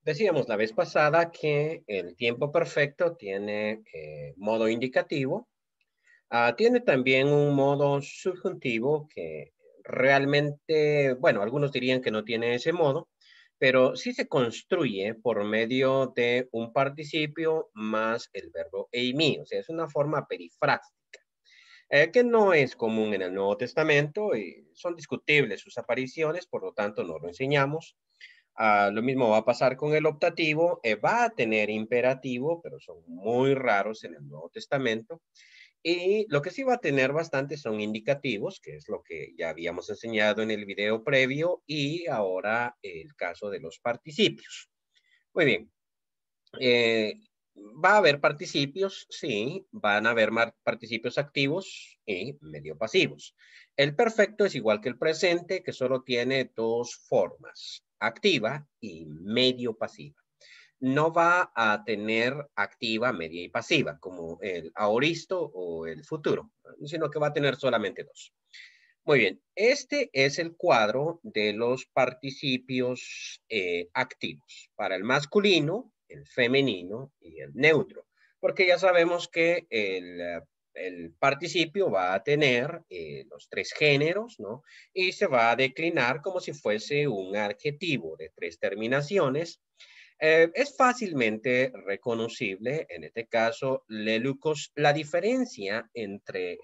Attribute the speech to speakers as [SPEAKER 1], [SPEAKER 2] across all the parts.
[SPEAKER 1] Decíamos la vez pasada que el tiempo perfecto tiene modo indicativo. Tiene también un modo subjuntivo que realmente, bueno, algunos dirían que no tiene ese modo, pero sí se construye por medio de un participio más el verbo eimi, o sea, es una forma perifrástica, que no es común en el Nuevo Testamento y son discutibles sus apariciones, por lo tanto no lo enseñamos. Lo mismo va a pasar con el optativo, va a tener imperativo, pero son muy raros en el Nuevo Testamento. Y lo que sí va a tener bastante son indicativos, que es lo que ya habíamos enseñado en el video previo, y ahora el caso de los participios. Muy bien. Eh, Va a haber participios, sí, van a haber participios activos y medio pasivos. El perfecto es igual que el presente, que solo tiene dos formas, activa y medio pasiva. No va a tener activa, media y pasiva, como el aoristo o el futuro, sino que va a tener solamente dos. Muy bien, este es el cuadro de los participios activos para el masculino, el femenino y el neutro, porque ya sabemos que el participio va a tener los tres géneros, ¿no? Y se va a declinar como si fuese un adjetivo de tres terminaciones. Es fácilmente reconocible, en este caso, lelucos, la diferencia entre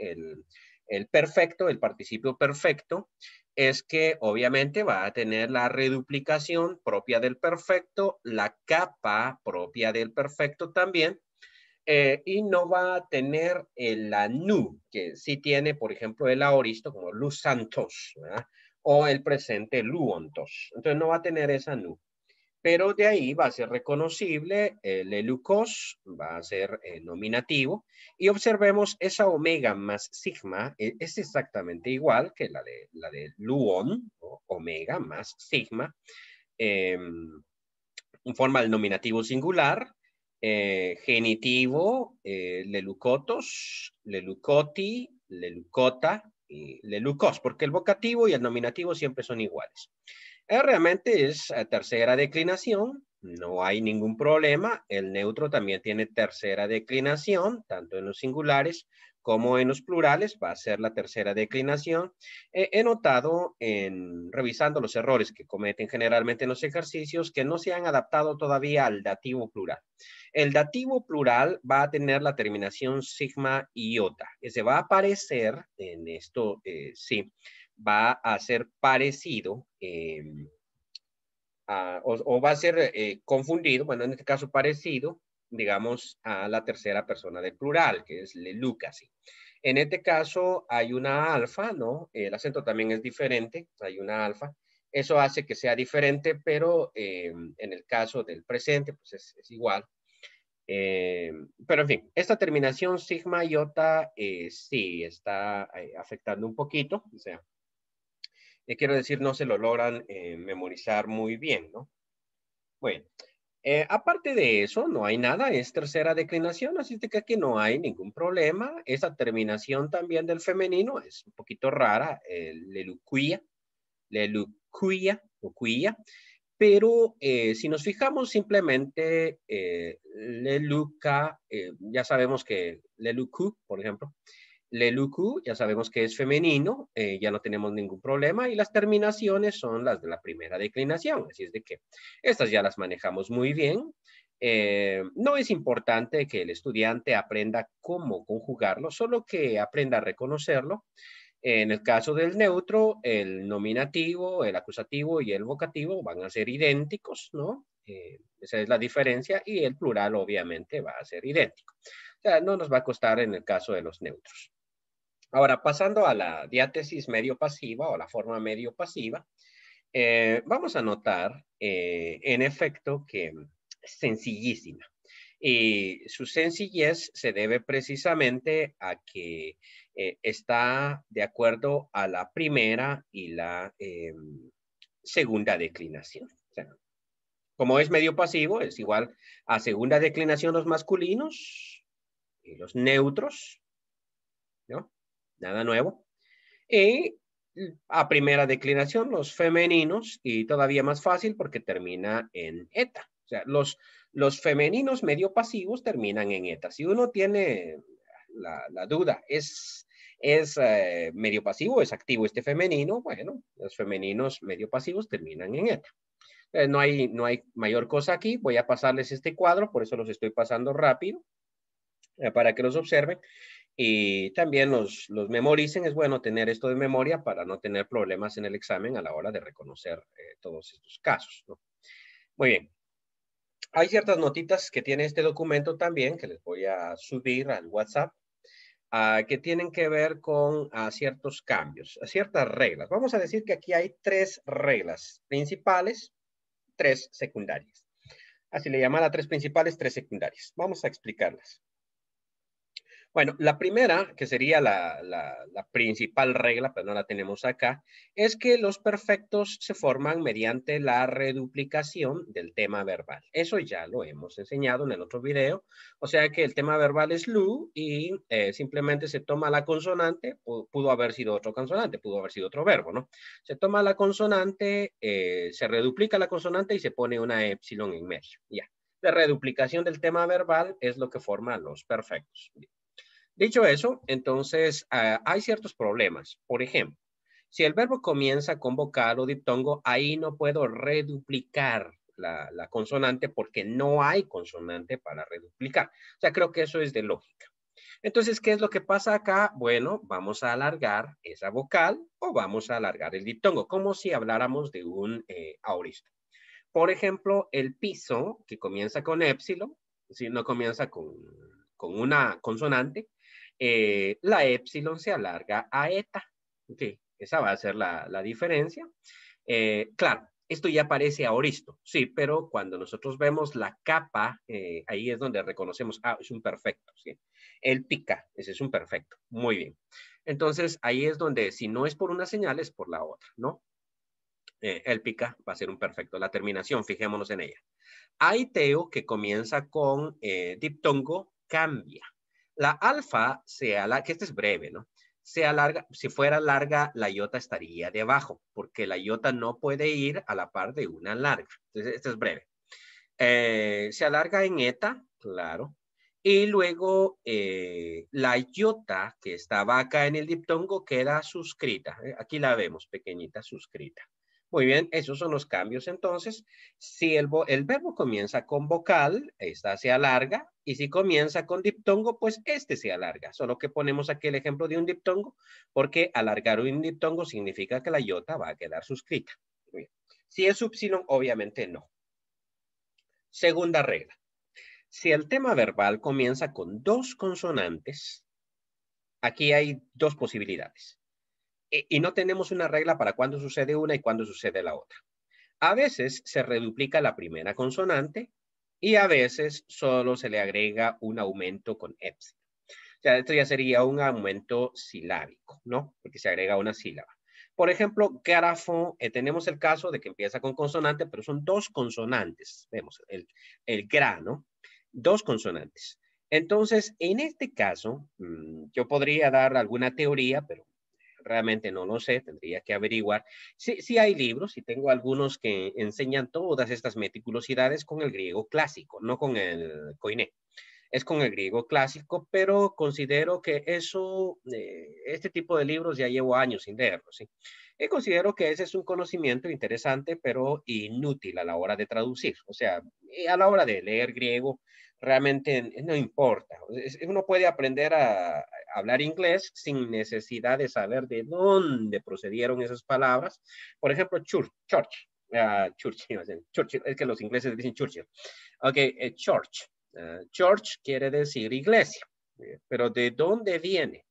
[SPEAKER 1] el perfecto, el participio perfecto, es que obviamente va a tener la reduplicación propia del perfecto, la capa propia del perfecto también, y no va a tener la nu, que sí tiene, por ejemplo, el aoristo como luz santos, ¿verdad? O el presente luontos. Entonces no va a tener esa nu. Pero de ahí va a ser reconocible el elucos, va a ser nominativo, y observemos esa omega más sigma, es exactamente igual que la de luon, ¿no? Omega más sigma, eh, forma el nominativo singular, genitivo, lelucotos, lelucoti, lelucota y lelucos, porque el vocativo y el nominativo siempre son iguales. Realmente es tercera declinación, no hay ningún problema. El neutro también tiene tercera declinación, tanto en los singulares como en los plurales, va a ser la tercera declinación. He notado, revisando los errores que cometen generalmente en los ejercicios, que no se han adaptado todavía al dativo plural. El dativo plural va a tener la terminación sigma iota, que se va a aparecer en esto, sí, va a ser parecido o va a ser confundido, bueno, en este caso parecido, digamos, a la tercera persona del plural, que es lelucasi. En este caso hay una alfa, ¿no? El acento también es diferente, hay una alfa. Eso hace que sea diferente, pero en el caso del presente, pues es igual. Pero en fin, esta terminación sigma iota sí está afectando un poquito, o sea, quiero decir, no se lo logran memorizar muy bien, ¿no? Bueno, aparte de eso, no hay nada, es tercera declinación, así que aquí no hay ningún problema. Esa terminación también del femenino es un poquito rara, leluquia, o cuia, pero si nos fijamos simplemente, leluca, ya sabemos que lelucu, por ejemplo, lelucu, ya sabemos que es femenino, ya no tenemos ningún problema y las terminaciones son las de la primera declinación, así es de que estas ya las manejamos muy bien. No es importante que el estudiante aprenda cómo conjugarlo, solo que aprenda a reconocerlo. En el caso del neutro, el nominativo, el acusativo y el vocativo van a ser idénticos, ¿no? Esa es la diferencia y el plural obviamente va a ser idéntico. O sea, no nos va a costar en el caso de los neutros. Ahora, pasando a la diátesis medio pasiva o la forma medio pasiva, vamos a notar en efecto que es sencillísima. Y su sencillez se debe precisamente a que está de acuerdo a la primera y la segunda declinación. O sea, como es medio pasivo, es igual a segunda declinación los masculinos y los neutros, ¿no? Nada nuevo. Y a primera declinación los femeninos y todavía más fácil porque termina en eta. O sea, los femeninos medio pasivos terminan en eta. Si uno tiene la duda, ¿es medio pasivo, es activo este femenino? Bueno, los femeninos medio pasivos terminan en eta. No hay mayor cosa aquí. Voy a pasarles este cuadro, por eso los estoy pasando rápido, para que los observen. Y también los memoricen. Es bueno tener esto de memoria para no tener problemas en el examen a la hora de reconocer todos estos casos, ¿no? Muy bien. Hay ciertas notitas que tiene este documento también, que les voy a subir al WhatsApp, que tienen que ver con ciertos cambios, a ciertas reglas. Vamos a decir que aquí hay 3 reglas principales, 3 secundarias. Así le llaman a 3 principales, 3 secundarias. Vamos a explicarlas. Bueno, la primera, que sería la principal regla, pero no la tenemos acá, es que los perfectos se forman mediante la reduplicación del tema verbal. Eso ya lo hemos enseñado en el otro video. O sea que el tema verbal es lu y simplemente se toma la consonante, pudo haber sido otro consonante, pudo haber sido otro verbo, ¿no? Se toma la consonante, se reduplica la consonante y se pone una épsilon en medio. Ya. La reduplicación del tema verbal es lo que forma los perfectos. Dicho eso, entonces hay ciertos problemas. Por ejemplo, si el verbo comienza con vocal o diptongo, ahí no puedo reduplicar la consonante porque no hay consonante para reduplicar. O sea, creo que eso es de lógica. Entonces, ¿qué es lo que pasa acá? Bueno, vamos a alargar esa vocal o vamos a alargar el diptongo, como si habláramos de un aoristo. Por ejemplo, el piso, que comienza con épsilon, si no comienza con una consonante, la épsilon se alarga a eta. Sí, esa va a ser la diferencia. Claro, esto ya parece aoristo, sí, pero cuando nosotros vemos la capa, ahí es donde reconocemos, es un perfecto, ¿sí? El pica, ese es un perfecto, muy bien. Entonces, ahí es donde, si no es por una señal, es por la otra, ¿no? El pica va a ser un perfecto. La terminación, fijémonos en ella. Aiteo, que comienza con diptongo, cambia. La alfa se alarga, que este es breve, ¿no? Se alarga, si fuera larga, la iota estaría debajo, porque la iota no puede ir a la par de una larga. Entonces, este es breve. Se alarga en eta, claro. Y luego la iota que estaba acá en el diptongo queda suscrita. Aquí la vemos, pequeñita, suscrita. Muy bien, esos son los cambios entonces. Si el verbo comienza con vocal, esta se alarga. Y si comienza con diptongo, pues este se alarga. Solo que ponemos aquí el ejemplo de un diptongo, porque alargar un diptongo significa que la iota va a quedar suscrita. Muy bien. Si es upsilon, obviamente no. Segunda regla. Si el tema verbal comienza con 2 consonantes, aquí hay 2 posibilidades. Y no tenemos una regla para cuándo sucede una y cuándo sucede la otra. A veces se reduplica la primera consonante y a veces solo se le agrega un aumento con epsilon. O sea, esto ya sería un aumento silábico, ¿no? Porque se agrega una sílaba. Por ejemplo, grafo, tenemos el caso de que empieza con consonante, pero son 2 consonantes. Vemos el gra, ¿no? 2 consonantes. Entonces, en este caso, yo podría dar alguna teoría, pero realmente no lo sé, tendría que averiguar. Sí hay libros y tengo algunos que enseñan todas estas meticulosidades con el griego clásico, no con el koiné. Es con el griego clásico, pero considero que eso, este tipo de libros ya llevo años sin leerlos, ¿sí? Y considero que ese es un conocimiento interesante, pero inútil a la hora de traducir. O sea, a la hora de leer griego, realmente no importa. Uno puede aprender a hablar inglés sin necesidad de saber de dónde procedieron esas palabras. Por ejemplo, Churchill, es que los ingleses dicen Churchill. Ok, church. Church quiere decir iglesia, pero ¿de dónde viene?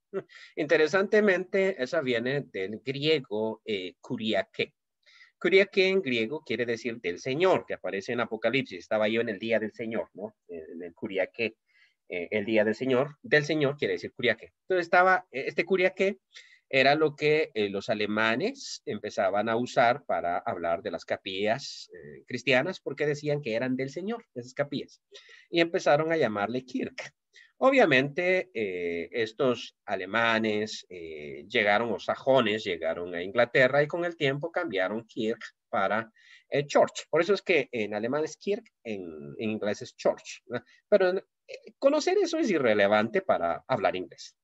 [SPEAKER 1] Interesantemente, esa viene del griego kuriake. Kuriake en griego quiere decir del Señor, que aparece en Apocalipsis. Estaba yo en el día del Señor, ¿no? En el kuriake, el día del Señor quiere decir kuriake. Entonces estaba, este kuriake era lo que los alemanes empezaban a usar para hablar de las capillas cristianas, porque decían que eran del Señor, esas capillas. Y empezaron a llamarle Kirk. Obviamente, estos alemanes llegaron, o sajones llegaron a Inglaterra y con el tiempo cambiaron Kirk para Church. Por eso es que en alemán es Kirk, en inglés es Church, ¿no? Pero conocer eso es irrelevante para hablar inglés.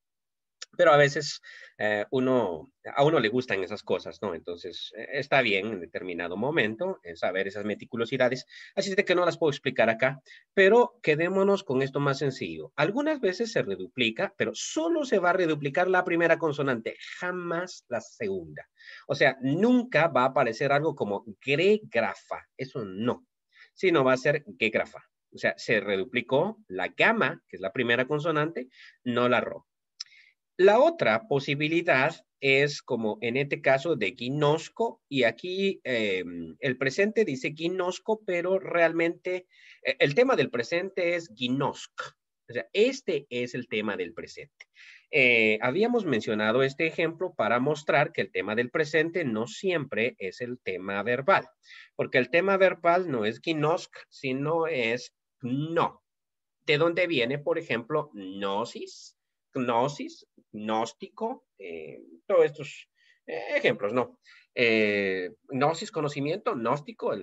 [SPEAKER 1] Pero a veces a uno le gustan esas cosas, ¿no? Entonces, está bien en determinado momento saber esas meticulosidades. Así es de que no las puedo explicar acá, pero quedémonos con esto más sencillo. Algunas veces se reduplica, pero solo se va a reduplicar la primera consonante, jamás la segunda. O sea, nunca va a aparecer algo como gregrafa, eso no, sino va a ser gegrafa. O sea, se reduplicó la gamma, que es la primera consonante, no la ro. La otra posibilidad es como en este caso de ginosco y aquí el presente dice ginosco, pero realmente el tema del presente es ginosk. O sea, este es el tema del presente. Habíamos mencionado este ejemplo para mostrar que el tema del presente no siempre es el tema verbal, porque el tema verbal no es ginosk, sino es no. ¿De dónde viene, por ejemplo, gnosis? Gnosis, gnóstico, todos estos ejemplos, ¿no? Gnosis, conocimiento, gnóstico,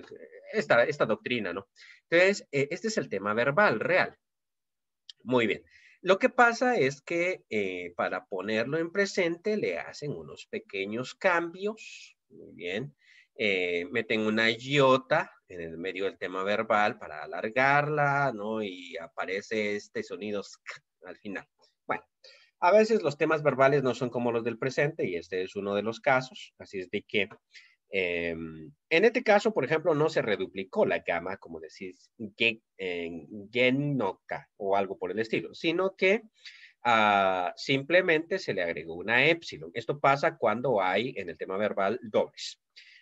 [SPEAKER 1] esta doctrina, ¿no? Entonces, este es el tema verbal real. Muy bien. Lo que pasa es que para ponerlo en presente le hacen unos pequeños cambios. Muy bien. Meten una iota en el medio del tema verbal para alargarla, ¿no? Y aparece este sonido sk al final. Bueno, a veces los temas verbales no son como los del presente y este es uno de los casos. Así es de que en este caso, por ejemplo, no se reduplicó la gama, como decís, genoca o algo por el estilo, sino que simplemente se le agregó una épsilon. Esto pasa cuando hay en el tema verbal dobles.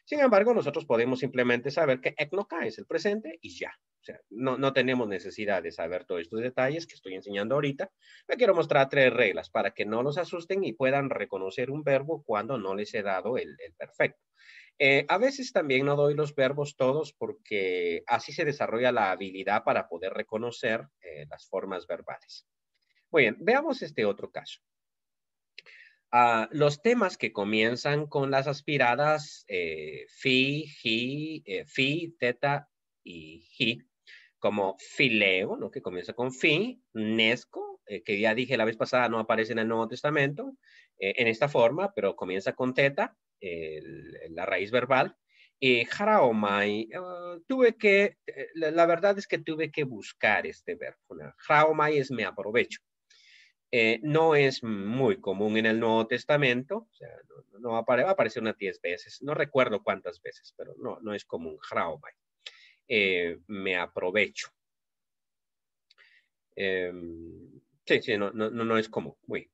[SPEAKER 1] Sin embargo, nosotros podemos simplemente saber que eknoka es el presente y ya. O sea, no tenemos necesidad de saber todos estos detalles que estoy enseñando ahorita. Me quiero mostrar 3 reglas para que no los asusten y puedan reconocer un verbo cuando no les he dado el perfecto. A veces también no doy los verbos todos porque así se desarrolla la habilidad para poder reconocer las formas verbales. Muy bien, veamos este otro caso. Los temas que comienzan con las aspiradas fi, hi, fi, teta y hi, como fileo, ¿no? Que comienza con fi, nesco, que ya dije la vez pasada no aparece en el Nuevo Testamento, en esta forma, pero comienza con teta, la raíz verbal. Y jaraomai, la verdad es que tuve que buscar este verbo. Jaraomai es me aprovecho. No es muy común en el Nuevo Testamento, o sea, va a aparecer unas 10 veces, no recuerdo cuántas veces, pero no es común. Jaraomai. Me aprovecho. Sí, no es común. Muy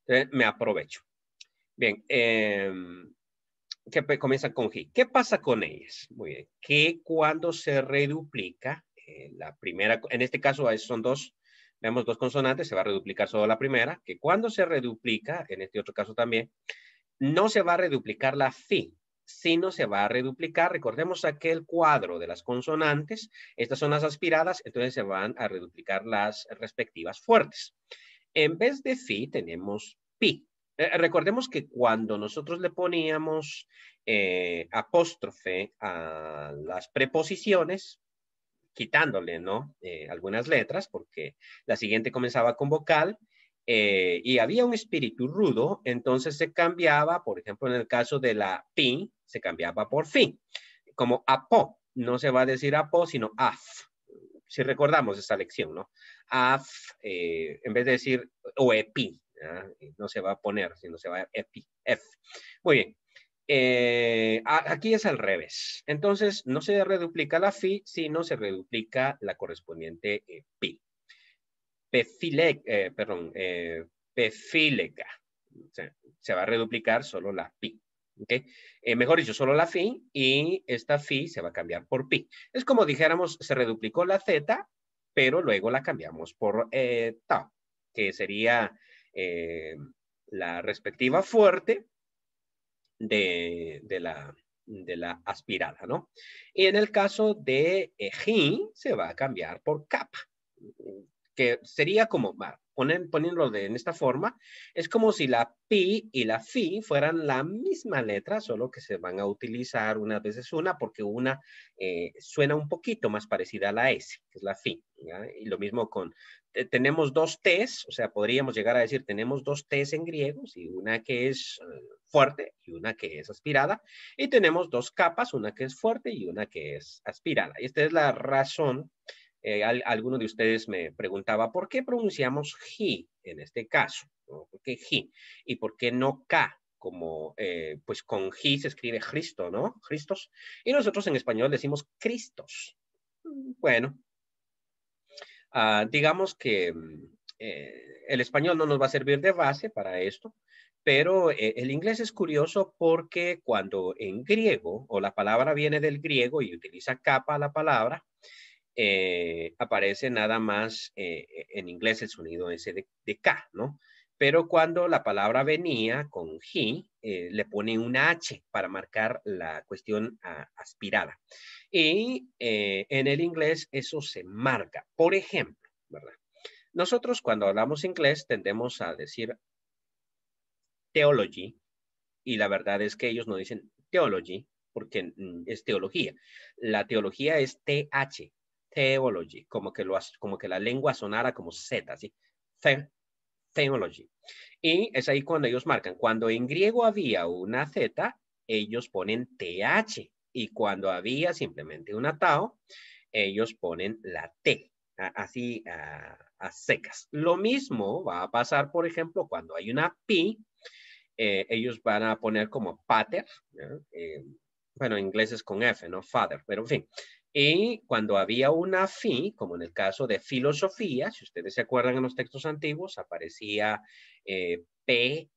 [SPEAKER 1] bien. Me aprovecho. Bien, que comienza con G. ¿Qué pasa con ellas? Muy bien, que cuando se reduplica, la primera, en este caso son dos, veamos dos consonantes, se va a reduplicar solo la primera, que cuando se reduplica, en este otro caso también, no se va a reduplicar la fi, sino se va a reduplicar, recordemos aquel cuadro de las consonantes, estas son las aspiradas, entonces se van a reduplicar las respectivas fuertes. En vez de fi tenemos pi. Recordemos que cuando nosotros le poníamos apóstrofe a las preposiciones, quitándole, ¿no? Algunas letras, porque la siguiente comenzaba con vocal, y había un espíritu rudo, entonces se cambiaba, por ejemplo, en el caso de la pi, se cambiaba por fi, como apo, no se va a decir apo, sino af, si recordamos esta lección, ¿no? Af, en vez de decir o epi, no se va a poner, sino se va a epi, f. Muy bien. Aquí es al revés. Entonces, no se reduplica la fi, sino se reduplica la correspondiente pi. Pefílega. Se va a reduplicar solo la pi. ¿Okay? Mejor dicho, solo la fi y esta fi se va a cambiar por pi. Es como dijéramos, se reduplicó la z, pero luego la cambiamos por ta, que sería la respectiva fuerte de la aspirada, ¿no? Y en el caso de he, se va a cambiar por cap, que sería como, poniéndolo en esta forma, es como si la pi y la fi fueran la misma letra, solo que se van a utilizar unas veces una, porque una suena un poquito más parecida a la S, que es la fi, ¿ya? Y lo mismo con, tenemos dos T's, o sea, podríamos llegar a decir, tenemos dos T's en griego, ¿sí? Una que es fuerte y una que es aspirada, y tenemos dos capas, una que es fuerte y una que es aspirada. Y esta es la razón. Alguno de ustedes me preguntaba, ¿por qué pronunciamos he en este caso? ¿No? ¿Por qué he? ¿Y por qué no K? Como, pues con he se escribe Cristo, ¿no? Cristos. Y nosotros en español decimos Cristos. Bueno, digamos que el español no nos va a servir de base para esto, pero el inglés es curioso porque cuando en griego, o la palabra viene del griego y utiliza capa la palabra, aparece nada más en inglés el sonido ese de K, ¿no? Pero cuando la palabra venía con he, le pone una H para marcar la cuestión aspirada. Y en el inglés eso se marca. Por ejemplo, ¿verdad? Nosotros cuando hablamos inglés tendemos a decir theology, y la verdad es que ellos no dicen theology porque es teología. La teología es TH, theology, como que la lengua sonara como Z, ¿sí? Theology. Y es ahí cuando ellos marcan. Cuando en griego había una Z, ellos ponen TH. Y cuando había simplemente una tau, ellos ponen la T, así a secas. Lo mismo va a pasar, por ejemplo, cuando hay una pi, ellos van a poner como pater, bueno, en inglés es con F, ¿no? Father, pero en fin. Y cuando había una fi, como en el caso de filosofía, si ustedes se acuerdan en los textos antiguos, aparecía PH,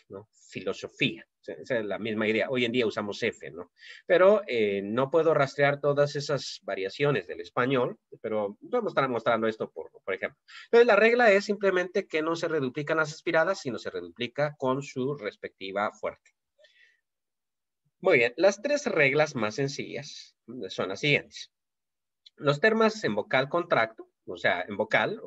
[SPEAKER 1] ¿no? Filosofía. Esa es la misma idea. Hoy en día usamos F, ¿no? Pero no puedo rastrear todas esas variaciones del español, pero vamos a estar mostrando esto, por ejemplo. Entonces, la regla es simplemente que no se reduplican las aspiradas, sino se reduplica con su respectiva fuerte. Muy bien, las tres reglas más sencillas son las siguientes. Los termas en vocal contracto, o sea, en vocal,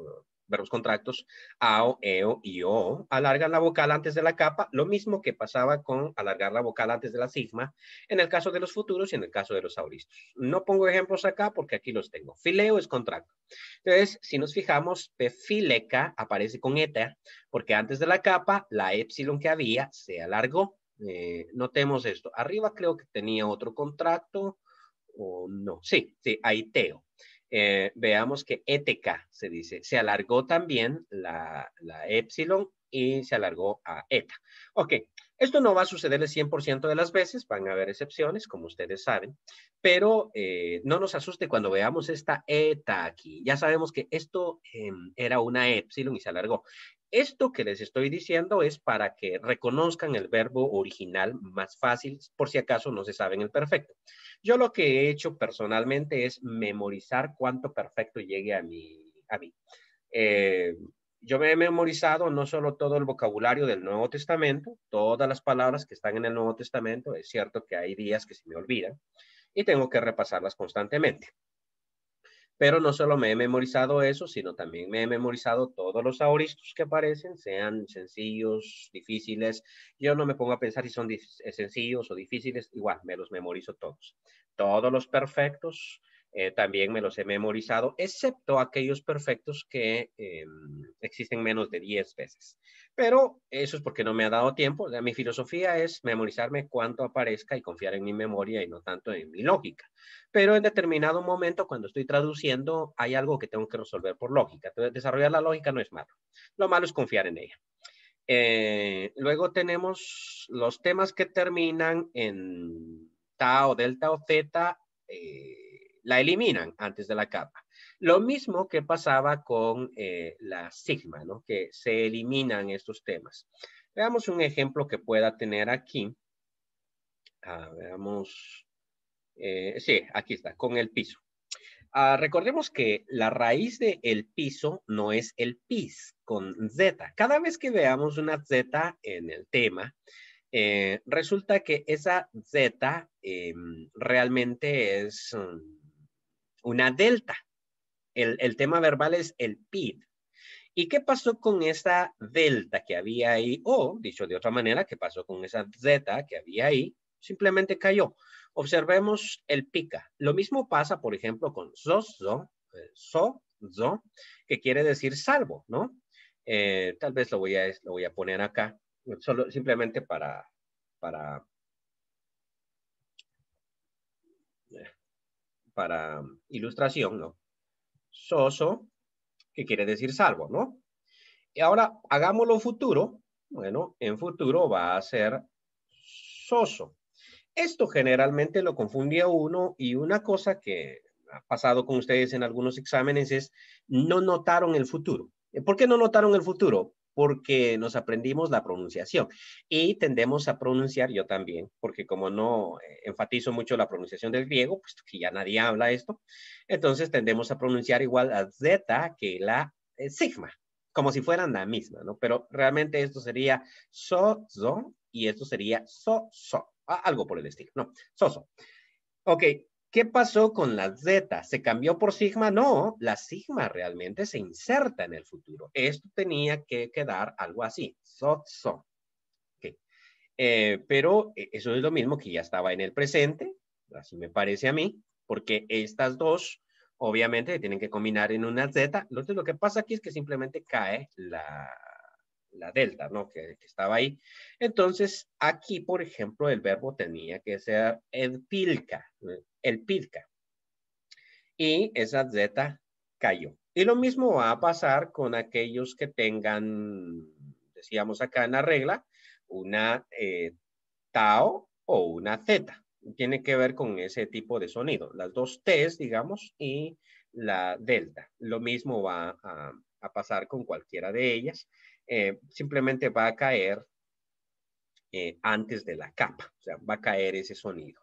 [SPEAKER 1] verbos contractos, AO, EO y O, alargan la vocal antes de la capa, lo mismo que pasaba con alargar la vocal antes de la sigma, en el caso de los futuros y en el caso de los auristos. No pongo ejemplos acá porque aquí los tengo. Fileo es contracto. Entonces, si nos fijamos, pefileca aparece con éter, porque antes de la capa, la épsilon que había se alargó. Notemos esto. Arriba creo que tenía otro contracto, o no. Sí, sí, aiteo. Veamos que ETK se dice. Se alargó también la épsilon y se alargó a eta. Ok, esto no va a suceder el 100% de las veces, van a haber excepciones, como ustedes saben, pero no nos asuste cuando veamos esta eta aquí. Ya sabemos que esto era una épsilon y se alargó. Esto que les estoy diciendo es para que reconozcan el verbo original más fácil, por si acaso no se saben el perfecto. Yo lo que he hecho personalmente es memorizar cuánto perfecto llegue a mí. Eh, yo me he memorizado no solo todo el vocabulario del Nuevo Testamento, todas las palabras que están en el Nuevo Testamento. Es cierto que hay días que se me olvidan y tengo que repasarlas constantemente. Pero no solo me he memorizado eso, sino también me he memorizado todos los aoristos que aparecen, sean sencillos, difíciles. Yo no me pongo a pensar si son sencillos o difíciles, igual me los memorizo todos. Todos los perfectos también me los he memorizado, excepto aquellos perfectos que existen menos de 10 veces. Pero eso es porque no me ha dado tiempo. Mi filosofía es memorizarme cuanto aparezca y confiar en mi memoria y no tanto en mi lógica. Pero en determinado momento, cuando estoy traduciendo, hay algo que tengo que resolver por lógica. Entonces, desarrollar la lógica no es malo. Lo malo es confiar en ella. Luego tenemos los temas que terminan en ta o delta o zeta, la eliminan antes de la capa. Lo mismo que pasaba con la sigma, ¿no? Que se eliminan estos temas. Veamos un ejemplo que pueda tener aquí. Veamos. Sí, aquí está, con el piso. Recordemos que la raíz de el piso no es el pis con z. Cada vez que veamos una z en el tema, resulta que esa z realmente es una delta. El tema verbal es el pid. ¿Y qué pasó con esa delta que había ahí? O, dicho de otra manera, ¿qué pasó con esa zeta que había ahí? Simplemente cayó. Observemos el pica. Lo mismo pasa, por ejemplo, con zo, que quiere decir salvo, ¿no? Tal vez lo voy a poner acá, solo simplemente para, para ilustración, ¿no? Soso, que quiere decir salvo, ¿no? Y ahora hagámoslo futuro. Bueno, en futuro va a ser soso. Esto generalmente lo confunde a uno y una cosa que ha pasado con ustedes en algunos exámenes es no notaron el futuro. ¿Por qué no notaron el futuro? Porque nos aprendimos la pronunciación y tendemos a pronunciar, yo también, porque como no enfatizo mucho la pronunciación del griego, pues que ya nadie habla esto, entonces tendemos a pronunciar igual a zeta que la sigma, como si fueran la misma, ¿no? Pero realmente esto sería so, y esto sería so. Algo por el estilo, no, soso. Ok, ¿qué pasó con la Z? ¿Se cambió por sigma? No, la sigma realmente se inserta en el futuro. Esto tenía que quedar algo así, so. Okay. Pero eso es lo mismo que ya estaba en el presente, así me parece a mí, porque estas dos obviamente tienen que combinar en una Z. Entonces lo que pasa aquí es que simplemente cae la delta, ¿no? Que estaba ahí. Entonces, aquí, por ejemplo, el verbo tenía que ser el pilca. Y esa Z cayó. Y lo mismo va a pasar con aquellos que tengan, decíamos acá en la regla, una tao o una Z. Tiene que ver con ese tipo de sonido. Las dos T's, digamos, y la delta. Lo mismo va a pasar con cualquiera de ellas. Simplemente va a caer antes de la capa. O sea, va a caer ese sonido.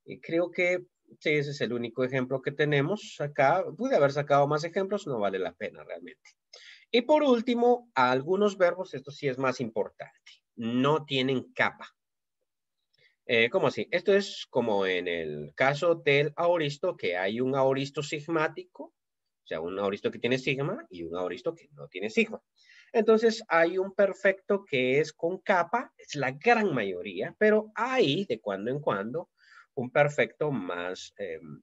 [SPEAKER 1] Y creo que sí, ese es el único ejemplo que tenemos acá. Pude haber sacado más ejemplos, no vale la pena realmente. Y por último, algunos verbos, esto sí es más importante, no tienen capa. ¿Cómo así? Esto es como en el caso del aoristo, que hay un aoristo sigmático, o sea, un aoristo que tiene sigma y un aoristo que no tiene sigma. Entonces, hay un perfecto que es con capa, es la gran mayoría, pero hay de cuando en cuando un perfecto más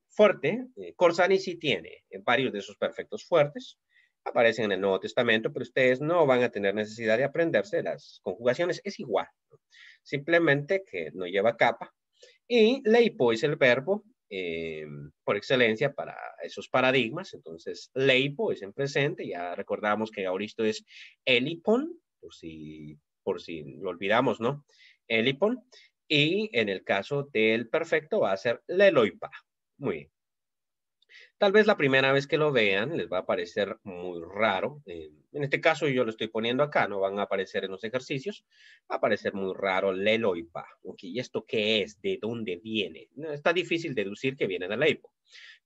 [SPEAKER 1] fuerte. Corsani sí tiene varios de esos perfectos fuertes, aparecen en el Nuevo Testamento, pero ustedes no van a tener necesidad de aprenderse las conjugaciones, es igual, ¿no? Simplemente que no lleva capa. Y leipo es el verbo por excelencia para esos paradigmas. Entonces, leipo es en presente. Ya recordamos que auristo es elipon, por si lo olvidamos, ¿no? Elipon. Y en el caso del perfecto va a ser leloipa. Muy bien. Tal vez la primera vez que lo vean les va a parecer muy raro. En este caso yo lo estoy poniendo acá, no van a aparecer en los ejercicios. Va a parecer muy raro Leloipa. Okay, ¿y esto qué es? ¿De dónde viene? No, está difícil deducir que viene de Leipo.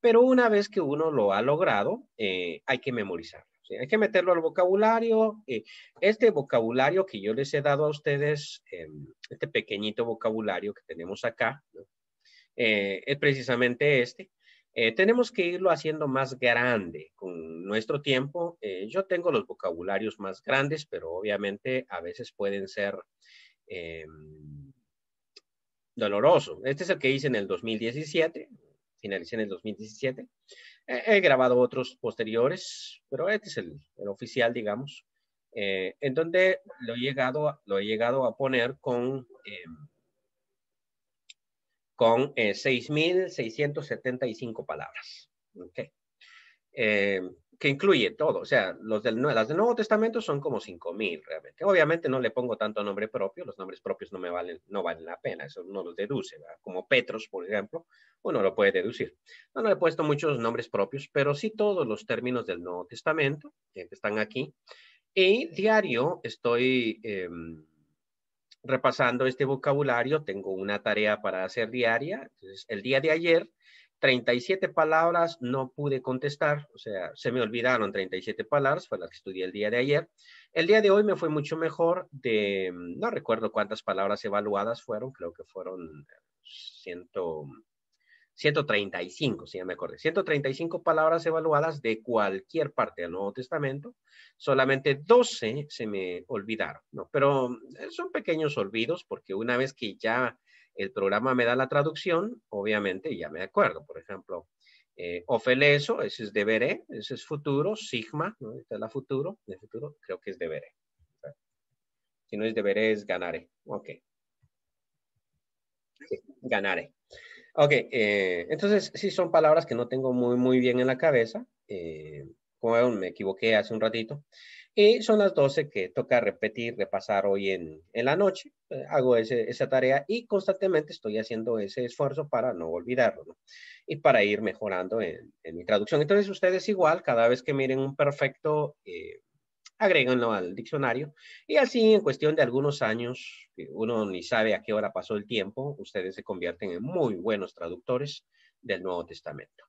[SPEAKER 1] Pero una vez que uno lo ha logrado, hay que memorizarlo. ¿Sí? Hay que meterlo al vocabulario. Este vocabulario que yo les he dado a ustedes, este pequeñito vocabulario que tenemos acá, ¿no? Es precisamente este. Tenemos que irlo haciendo más grande con nuestro tiempo. Yo tengo los vocabularios más grandes, pero obviamente a veces pueden ser eh, dolorosos. Este es el que hice en el 2017, finalicé en el 2017. He grabado otros posteriores, pero este es el oficial, digamos, en donde lo he llegado a poner con 6.675 palabras. Okay. Que incluye todo, o sea, las del Nuevo Testamento son como 5.000 realmente. Obviamente no le pongo tanto nombre propio, los nombres propios no valen la pena, eso uno los deduce, ¿verdad? Como Petros, por ejemplo, uno lo puede deducir. No le he puesto muchos nombres propios, pero sí todos los términos del Nuevo Testamento que están aquí. Y diario estoy repasando este vocabulario, tengo una tarea para hacer diaria. Entonces, el día de ayer, 37 palabras no pude contestar, o sea, se me olvidaron 37 palabras, fue las que estudié el día de ayer. El día de hoy me fue mucho mejor, no recuerdo cuántas palabras evaluadas fueron, creo que fueron 100, 135, si ya me acordé. 135 palabras evaluadas de cualquier parte del Nuevo Testamento. Solamente 12 se me olvidaron, ¿no? Pero son pequeños olvidos porque una vez que ya el programa me da la traducción, obviamente ya me acuerdo. Por ejemplo, ofeleso, ese es deberé, ese es futuro, sigma, ¿no? Esta es la futuro, de futuro, creo que es deberé. Si no es deberé, es ganaré. Ok. Sí, ganaré. Ok, entonces sí son palabras que no tengo muy bien en la cabeza. Como me equivoqué hace un ratito. Y son las 12 que toca repetir, repasar hoy en la noche. Hago esa tarea y constantemente estoy haciendo ese esfuerzo para no olvidarlo, ¿no? Y para ir mejorando en mi traducción. Entonces ustedes igual, cada vez que miren un perfecto, agréganlo al diccionario y así en cuestión de algunos años, que uno ni sabe a qué hora pasó el tiempo, ustedes se convierten en muy buenos traductores del Nuevo Testamento.